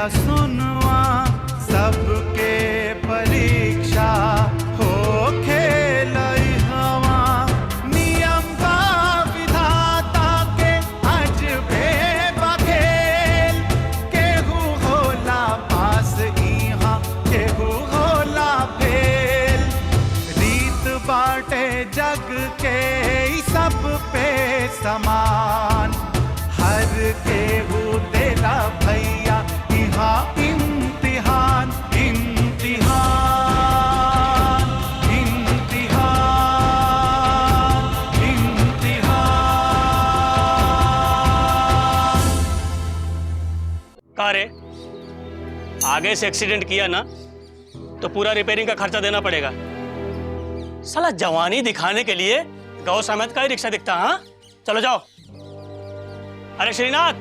खेला सुनवा सबके परीक्षा हो खेल हवा नियम का विधाता के अजबे बखेल केहू होला पास इहाँ केहू होला फेल रीत बाटे जग के सब पे समान हर केहू तेरा भैया यहाँ इम्तिहान इम्तिहान इम्तिहान इम्तिहान। कहा रे, आगे से एक्सीडेंट किया ना तो पूरा रिपेयरिंग का खर्चा देना पड़ेगा। साला जवानी दिखाने के लिए गौ समेत का ही रिक्शा दिखता। हाँ चलो जाओ। अरे श्रीनाथ,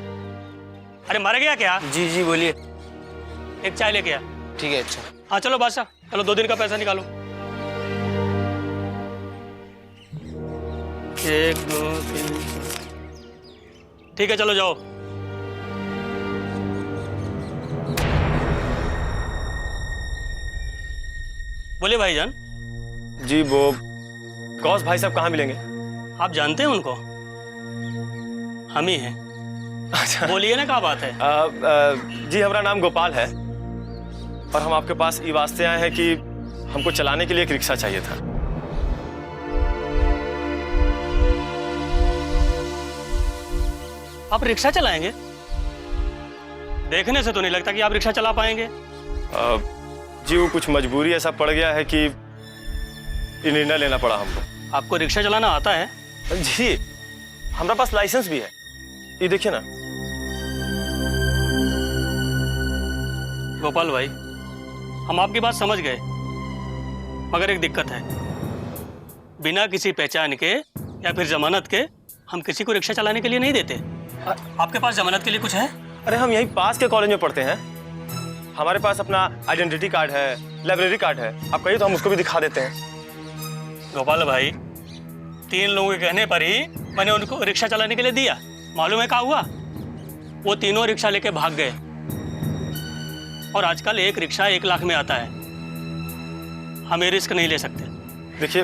अरे मर गया क्या? जी जी बोलिए। एक चाय लेके आ। ठीक है अच्छा। हाँ चलो बादशाह, चलो 2 दिन का पैसा निकालो। 1 2 3। ठीक है चलो जाओ। बोलिए भाईजान। जी वो गौस भाई साहब कहाँ मिलेंगे? आप जानते हैं उनको? हम ही हैं। अच्छा बोलिए ना, क्या बात है? जी हमारा नाम गोपाल है और हम आपके पास ये वास्ते आए हैं कि हमको चलाने के लिए एक रिक्शा चाहिए था। आप रिक्शा चलाएंगे? देखने से तो नहीं लगता कि आप रिक्शा चला पाएंगे। जी वो कुछ मजबूरी ऐसा पड़ गया है कि ये निर्णय लेना पड़ा हमको। आपको रिक्शा चलाना आता है? जी हमारे पास लाइसेंस भी है, ये देखिए ना। गोपाल भाई, हम आपकी बात समझ गए, मगर एक दिक्कत है। बिना किसी पहचान के या फिर जमानत के हम किसी को रिक्शा चलाने के लिए नहीं देते। आपके पास जमानत के लिए कुछ है? अरे हम यहीं पास के कॉलेज में पढ़ते हैं, हमारे पास अपना आइडेंटिटी कार्ड है, लाइब्रेरी कार्ड है। आप कहिए तो हम उसको भी दिखा देते हैं। गोपाल भाई, 3 लोगों के कहने पर ही मैंने उनको रिक्शा चलाने के लिए दिया। मालूम है क्या हुआ? वो तीनों रिक्शा लेके भाग गए और आजकल एक रिक्शा 1 लाख में आता है। हम ये रिस्क नहीं ले सकते। देखिए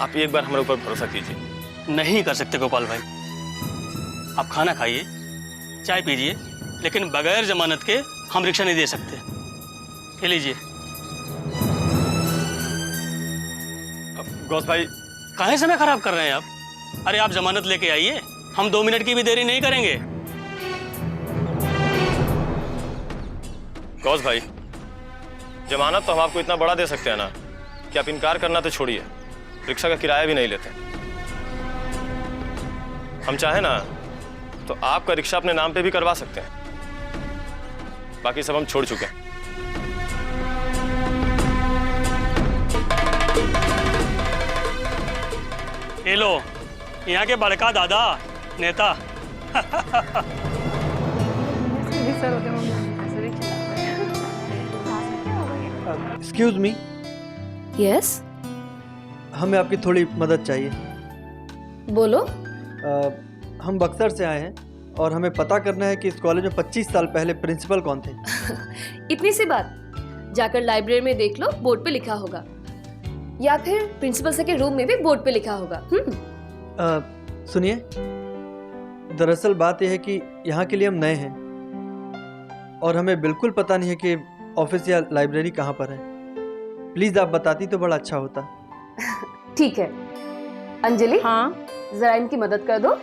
आप एक बार हमारे ऊपर भरोसा कीजिए। नहीं कर सकते गोपाल भाई। आप खाना खाइए, चाय पीजिए, लेकिन बगैर जमानत के हम रिक्शा नहीं दे सकते। ये लीजिए। गौस भाई, काहे समय खराब कर रहे हैं आप? अरे आप जमानत लेके आइए, हम 2 मिनट की भी देरी नहीं करेंगे। गौस भाई, जमानत तो हम आपको इतना बड़ा दे सकते हैं ना कि आप इनकार करना तो छोड़िए, रिक्शा का किराया भी नहीं लेते। हम चाहे ना तो आपका रिक्शा अपने नाम पे भी करवा सकते हैं। बाकी सब हम छोड़ चुके हैं। ये लो, यहाँ के बड़का दादा नेता। Excuse me. यस, हमें आपकी थोड़ी मदद चाहिए। बोलो। हम बक्सर से आए हैं और हमें पता करना है कि इस कॉलेज में 25 साल पहले प्रिंसिपल कौन थे। इतनी सी बात, जाकर लाइब्रेरी में देख लो, बोर्ड पे लिखा होगा, या फिर प्रिंसिपल सर के रूम में भी बोर्ड पे लिखा होगा। सुनिए, दरअसल बात यह है कि यहाँ के लिए हम नए हैं और हमें बिल्कुल पता नहीं है कि ऑफिस या लाइब्रेरी कहाँ पर है। प्लीज आप बताती तो बड़ा अच्छा होता। ठीक है अंजलि। हाँ जरा इनकी मदद कर दो।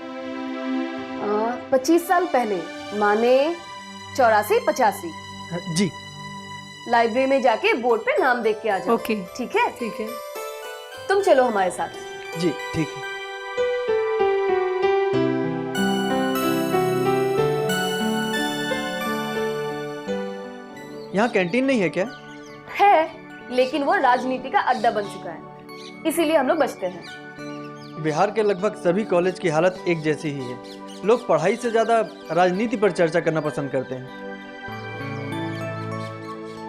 25 साल पहले माने 84-85। जी। लाइब्रेरी में जाके बोर्ड पे नाम देख के आ जाओ। ओके ठीक है? ठीक है। तुम चलो हमारे साथ। जी ठीक है। यहाँ कैंटीन नहीं है क्या? है, लेकिन वो राजनीति का अड्डा बन चुका है, इसीलिए हम लोग बचते हैं। बिहार के लगभग सभी कॉलेज की हालत एक जैसी ही है। लोग पढ़ाई से ज्यादा राजनीति पर चर्चा करना पसंद करते हैं।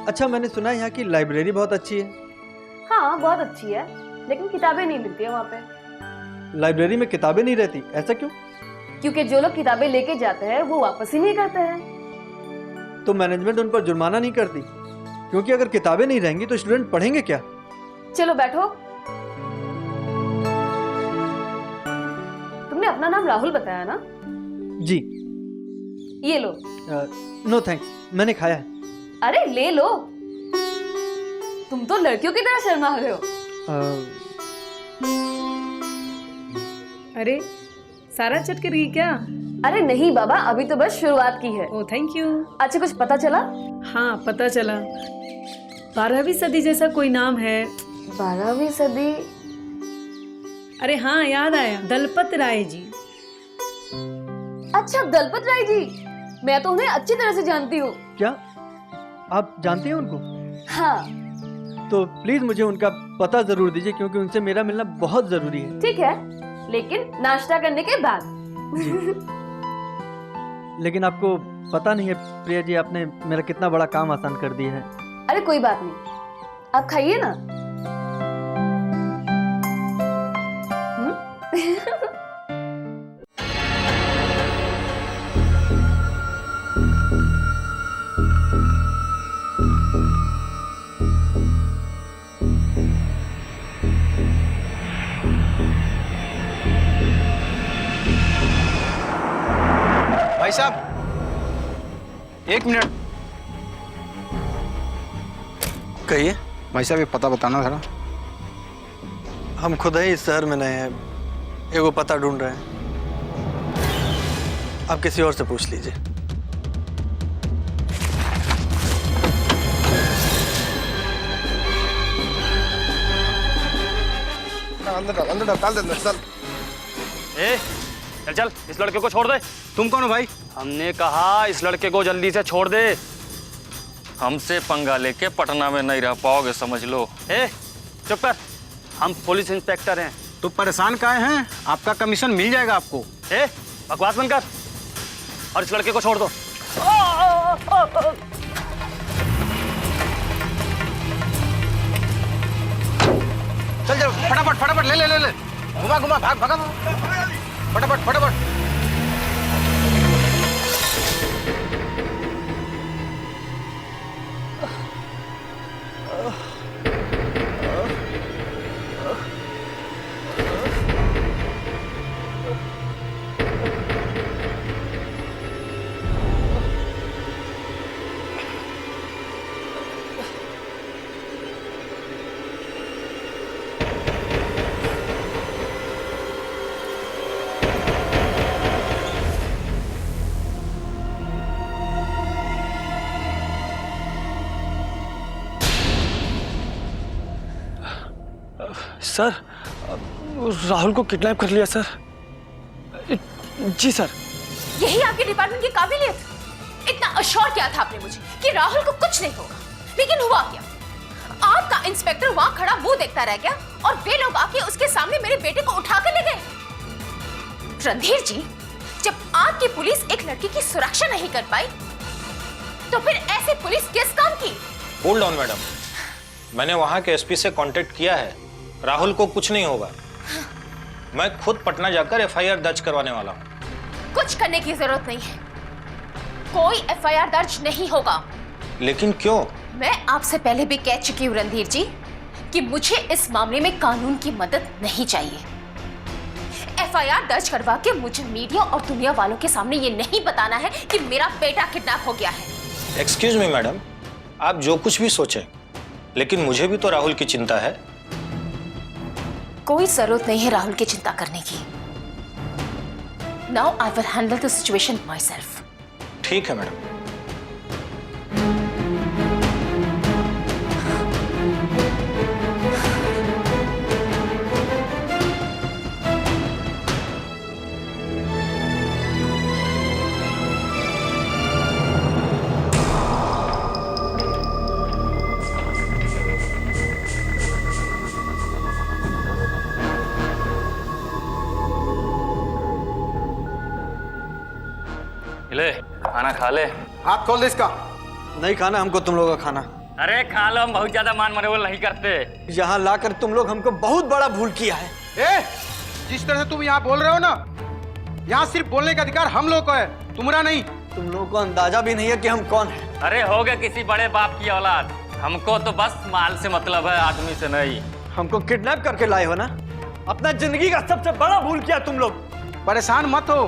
अच्छा, मैंने सुना है यहाँ की लाइब्रेरी बहुत अच्छी है। हाँ बहुत अच्छी है, लेकिन किताबें नहीं मिलती है वहाँ पे। लाइब्रेरी में किताबें नहीं रहती, ऐसा क्यों? क्योंकि जो लोग किताबें लेके जाते हैं वो वापस ही नहीं करते हैं। तो मैनेजमेंट उन पर जुर्माना नहीं करती, क्योंकि अगर किताबें नहीं रहेंगी तो स्टूडेंट पढ़ेंगे क्या? चलो बैठो। तुमने अपना नाम राहुल बताया ना? जी। ये लो। नो थैंक्स, मैंने खाया है। अरे ले लो, तुम तो लड़कियों की तरह शर्मा रहे हो। अरे सारा चट कर गई क्या? अरे नहीं बाबा, अभी तो बस शुरुआत की है। ओ थैंक यू। अच्छा कुछ पता चला? हाँ पता चला, 12वीं सदी जैसा कोई नाम है। 12वीं सदी? अरे हाँ याद आया, दलपत राय जी। अच्छा दलपत राय जी, मैं तो उन्हें अच्छी तरह से जानती हूँ। क्या आप जानते हैं उनको? हाँ। तो प्लीज मुझे उनका पता जरूर दीजिए, क्योंकि उनसे मेरा मिलना बहुत जरूरी है। ठीक है, लेकिन नाश्ता करने के बाद। लेकिन आपको पता नहीं है प्रिया जी, आपने मेरा कितना बड़ा काम आसान कर दिया है। अरे कोई बात नहीं, आप खाइए ना। भाई साहब, एक मिनट। कहिए। भाई साहब ये पता बताना था। हम खुद ही इस शहर में नए हैं, एगो पता ढूंढ रहे हैं। आप किसी और से पूछ लीजिए। अंदर डाल दे। चल चल चल, इस लड़के को छोड़ दे। तुम कौन हो भाई? हमने कहा इस लड़के को जल्दी से छोड़ दे। हमसे पंगा लेके पटना में नहीं रह पाओगे, समझ लो। चुप कर, हम पुलिस इंस्पेक्टर हैं। तो परेशान काहे हैं? आपका कमीशन मिल जाएगा आपको। बकवास बंद कर और इस लड़के को छोड़ दो। चल चल, फटाफट फटाफट ले ले ले ले, घुमा घुमा, भाग भागा, फटाफट फटाफट। सर, राहुल को किडनैप कर लिया सर। जी सर। यही आपके डिपार्टमेंट की काबिलियत? इतना अश्योर किया था आपने मुझे कि राहुल को कुछ नहीं होगा, लेकिन हुआ क्या? आपका इंस्पेक्टर वहां खड़ा मुंह देखता रह गया और वे लोग आके उसके सामने मेरे बेटे को उठा कर ले गए। रणधीर जी, जब आपकी पुलिस एक लड़की की सुरक्षा नहीं कर पाई, तो फिर ऐसे पुलिस किस काम की? होल्ड ऑन मैडम, मैंने वहां के एसपी से कांटेक्ट किया है। राहुल को कुछ नहीं होगा। मैं खुद पटना जाकर एफआईआर दर्ज करवाने वाला हूँ। कुछ करने की जरूरत नहीं है, कोई एफआईआर दर्ज नहीं होगा। लेकिन क्यों? मैं आपसे पहले भी कह चुकी हूँ रणधीर जी कि मुझे इस मामले में कानून की मदद नहीं चाहिए। एफआईआर दर्ज करवा के मुझे मीडिया और दुनिया वालों के सामने ये नहीं बताना है कि मेरा बेटा किडनैप हो गया है। एक्सक्यूज मी मैडम, आप जो कुछ भी सोचें, लेकिन मुझे भी तो राहुल की चिंता है। कोई जरूरत नहीं है राहुल की चिंता करने की। Now I will handle the situation my self. ठीक है मैडम। ले, खाना खा ले। हाथ खोल दे इसका। नहीं खाना हमको तुम लोगों का खाना। अरे खा लो, हम बहुत ज्यादा मान मरोल नहीं करते। यहाँ लाकर तुम लोग हमको बहुत बड़ा भूल किया है। जिस तरह से तुम यहाँ बोल रहे हो ना, यहाँ सिर्फ बोलने का अधिकार हम लोग को है, तुम्हारा नहीं। तुम लोगों को अंदाजा भी नहीं है कि हम कौन हैं। अरे हो गए किसी बड़े बाप की औलाद। हमको तो बस माल से मतलब है, आदमी से नहीं। हमको किडनैप करके लाए हो ना। अपना जिंदगी का सबसे बड़ा भूल किया तुम लोग। परेशान मत हो,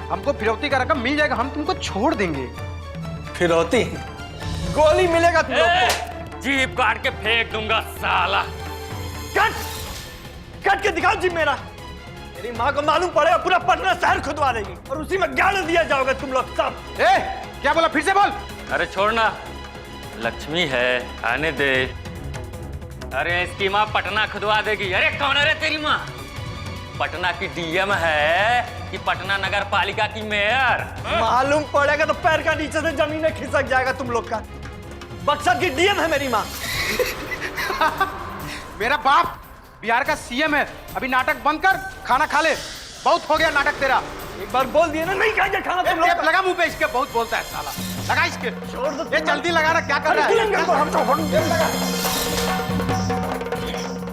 हमको फिरौती का रकम मिल जाएगा, हम तुमको छोड़ देंगे। फिरौती? गोली मिलेगा तुम लोग को। जीप काट के फेंक दूंगा साला। कट के दिखाओ जीप मेरा। मेरी माँ को मालूम पड़ेगा पूरा पटना शहर खुदवा देगी और उसी में गाड़ दिया जाओगे तुम लोग सब। क्या बोला, फिर से बोल। अरे छोड़ना, लक्ष्मी है, आने दे। अरे इसकी माँ पटना खुदवा देगी। अरे कौन है रे तेरी माँ? पटना की डीएम है कि पटना नगर पालिका की मेयर? मालूम पड़ेगा तो पैर का नीचे से जमीन में खिसक जाएगा तुम लोग का। बक्सर की डीएम है मेरी माँ। मेरा बाप बिहार का सीएम है। अभी नाटक बंद कर, खाना खा ले। बहुत हो गया नाटक तेरा। एक बार बोल दिए ना, नहीं खाएंगे खाना तुम लोग। लगा मुंह पे इसके, बहुत बोलता है साला। लगा इसके। ये जल्दी लगा रहा, क्या कर रहा है?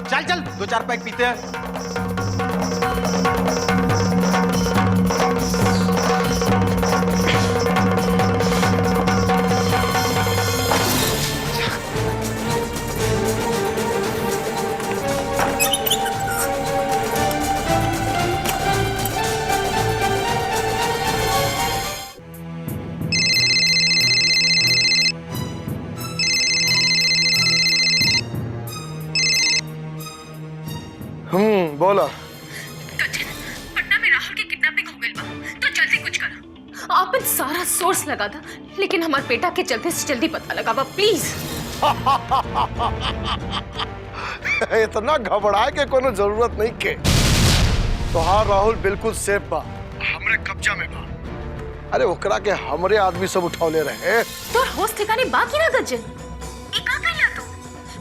चल चल, 2-4 पैक पीते हैं। बोला। पटना में राहुल की किडनैपिंग हो गई बा, तो जल्दी कुछ करो। आपन सारा सोर्स लगा था, लेकिन हमारे बेटा के चलते से जल्दी पता लगा बा, प्लीज। इतना घबराए के कोनो जरूरत नहीं के। तो हाँ, राहुल बिल्कुल सेफ बा, हमरे कब्जा में बा। अरे ओकरा के हमरे आदमी सब उठौले रहे। तो होश ठिकाने बाकी ना गज्जन। ई का कइला तू?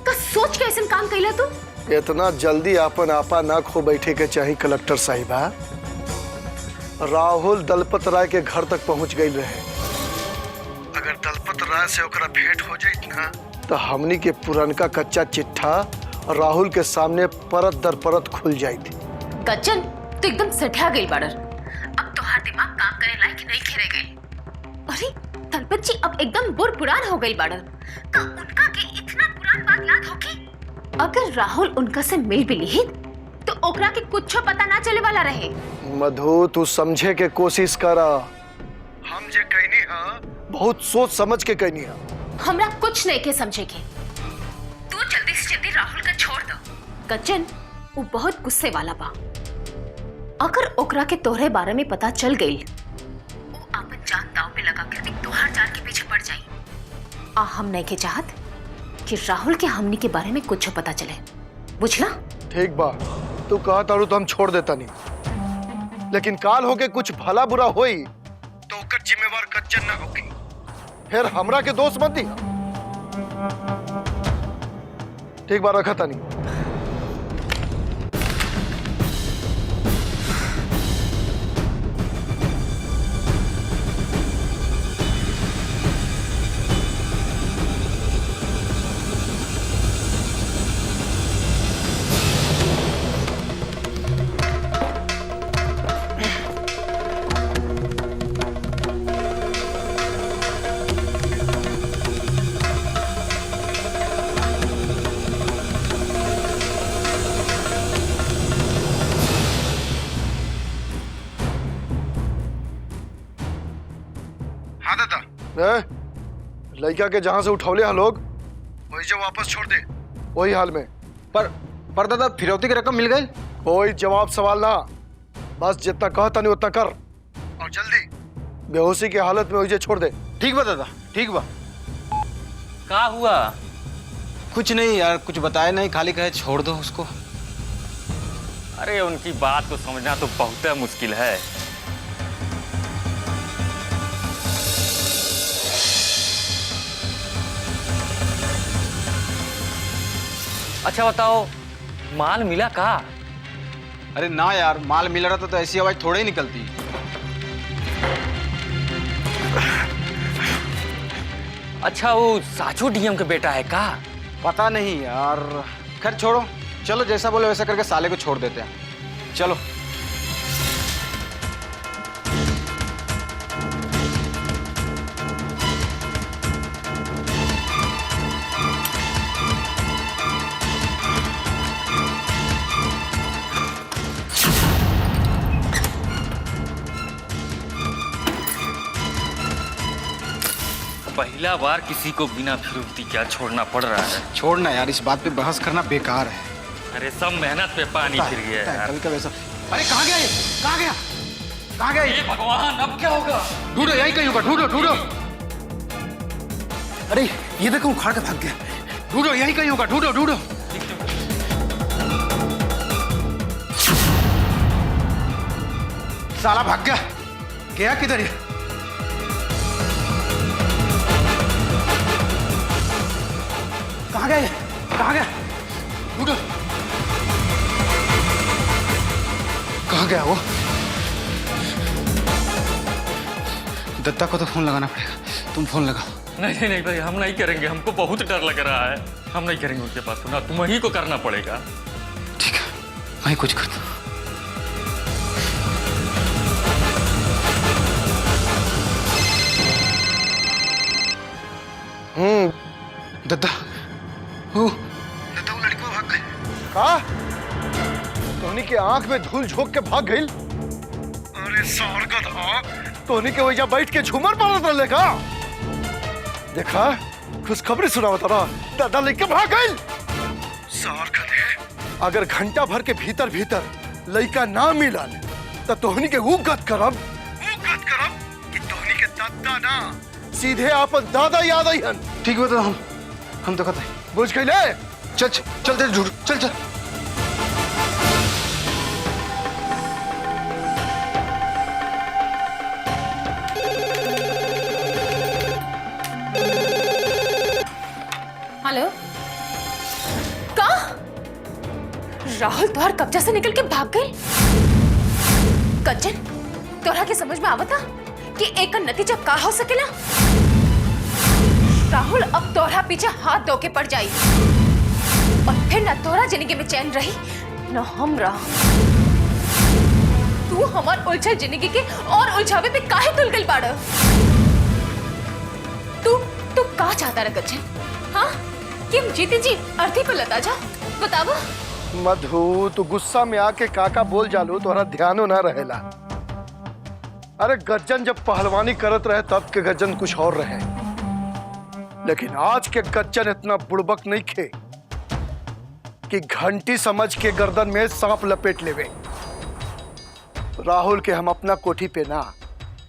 का सोच के ऐसन काम कइला तू? इतना जल्दी आपन आपा ना खो बैठे के चाहिए कलेक्टर साहिबा। राहुल दलपत राय के घर तक पहुंच गई रहे। अगर दलपत राय से ओकरा भेंट हो जाए ना, तो हमनी के पुरनका कच्चा चिट्ठा राहुल के सामने परत दर परत खुल जाई थी। गज्जन, तू एकदम सठा गई बाड़र। अब तोहार दिमाग काम करे लायक नहीं खेरे गई। अरे दलपत जी अब एकदम पुरान हो गई बाड़र। का उनका के इतना पुरान बात याद होगी? अगर राहुल उनका से मिल भी ली तो ओकरा के कुछ पता ना चले वाला रहे। मधु, तू समझे के कोशिश करा। हम जे कहनी हा, बहुत सोच समझ के कहनी हा। हमरा कुछ नहीं के समझे के। तू जल्दी से जल्दी राहुल का छोड़ दो। गज्जन, वो बहुत गुस्से वाला बा। अगर ओकरा के तोहरे बारे में पता चल गई, वो आपन जान दांव पे लगा कर तोहार जान के पीछे पड़ जाई। हम नहीं के चाहत कि राहुल के हमनी के बारे में कुछ पता चले, बुझला? ठीक बा, तू कहा तारू तो हम छोड़ देता नहीं, लेकिन काल होके कुछ भला बुरा होई तो ओकर जिम्मेवार गज्जन ना होगी। फिर हमरा के दोस्त मत दी। ठीक बा, रखा तानी। लड़का के जहां से उठौले हैं लोग, वही जो वापस छोड़ दे, वही हाल में। पर दादा, फिरौती की रकम मिल गई? कोई जवाब सवाल ना, बस जितना कहता नहीं उतना कर, और जल्दी। बेहोशी की हालत में वही छोड़ दे। ठीक बा दादा, ठीक बा। क्या हुआ? कुछ नहीं यार, कुछ बताया नहीं, खाली कहे छोड़ दो उसको। अरे उनकी बात को समझना तो बहुत मुश्किल है। अच्छा बताओ, माल मिला का? अरे ना यार, माल मिल रहा था तो ऐसी आवाज थोड़े ही निकलती। अच्छा, वो साचू डीएम का बेटा है का? पता नहीं यार, खैर छोड़ो, चलो जैसा बोले वैसा करके साले को छोड़ देते हैं। चलो। पहला बार किसी को बिना फिरूती क्या छोड़ना पड़ रहा है। छोड़ना यार, इस बात पे बहस करना बेकार है। अरे सब मेहनत पे पानी फिर गया यार। कभी कभी ऐसा। अरे कहाँ गया ये? कहाँ गया? कहाँ गया ये? भगवान अब क्या होगा? ढूंढो, यही कहीं होगा, ढूंढो ढूंढो। अरे ये देखो उखाड़ के भाग गया। ढूंढो, यही कहीं होगा, ढूंढो ढूंढो। साला भाग गया। गया किधर ये? कहाँ गया ये? कहाँ गया? ढूंढो। कहाँ गया वो? दत्ता को तो फोन लगाना पड़ेगा। तुम फोन लगाओ। नहीं नहीं भाई, हम नहीं करेंगे, हमको बहुत डर लग रहा है। हम नहीं करेंगे उनके पास, सुना तुम ही को करना पड़ेगा। ठीक है, मैं कुछ करता हूँ। दत्ता वो लड़की भाग गई। कहा? टोनी के आंख में धूल झोंक के भाग गई। अरे सारगत आंख, टोनी के वजह बैठ के झूमर पालत रहे का। देखा, खुशखबरी सुनावत रहा, दादा लेके भाग गई। अगर घंटा भर के भीतर भीतर लड़का ना मिलल तो टोनी के ऊ गत करब कि टोनी के दादा ना सीधे आपन दादा याद आई हन। ठीक बता, हम देखत है। बुझ गई ले। चल चल चल झूठ, चल चल। हेलो, कहाँ? राहुल तुम्हार कब्जा से निकल के भाग गए? कंचन, तोरा के समझ में आवता कि एक का नतीजा का हो सकेला? राहुल अब तोरा पीछे हाथ धो के पड़ जाई और फिर न तोरा जिंदगी में चैन रही न हमरा। तू हमार उलझल जिंदगी के और उलझावे पे काहे तुल गई बाड़? तू का चाहता रे कंचन? हाँ, कि हम जीती जी अर्थी पे लता जा? बतावा। मधु, तू गुस्सा में आके काका बोल जालू तोहरा ध्यानो ना रहेला। अरे गज्जन जब पहलवानी करत रहे तब के गज्जन कुछ और रहे, लेकिन आज के गज्जन इतना बुड़बक नहीं खे कि घंटी समझ के गर्दन में सांप लपेट लेवे। राहुल के हम अपना कोठी पे ना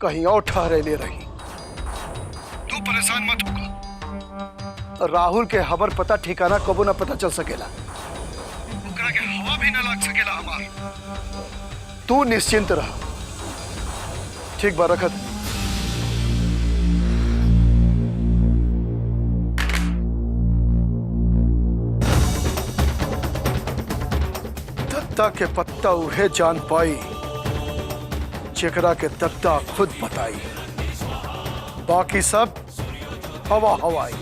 कहीं और ठहरे ले रही। तू परेशान मत होगा। राहुल के खबर पता ठिकाना कबो ना पता चल सकेला, ओकरा के हवा भी ना लग सकेला हमार। तू निश्चिंत रह। ठीक बा, रखत। दत्ता के पत्ता उहे जान पाई जेकरा के दत्ता खुद बताई। बाकी सब हवा हवाई।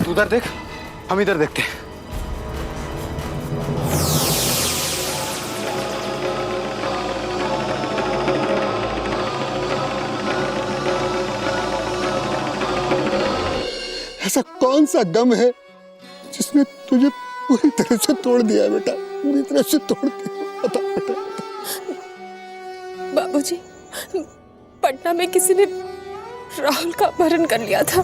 तू उधर देख, हम इधर देखते हैं। ऐसा कौन सा गम है जिसने तुझे पूरी तरह से तोड़ दिया बेटा? पूरी तरह से तोड़ दिया। बता बेटा। बाबूजी, पटना में किसी ने राहुल का अपहरण कर लिया था।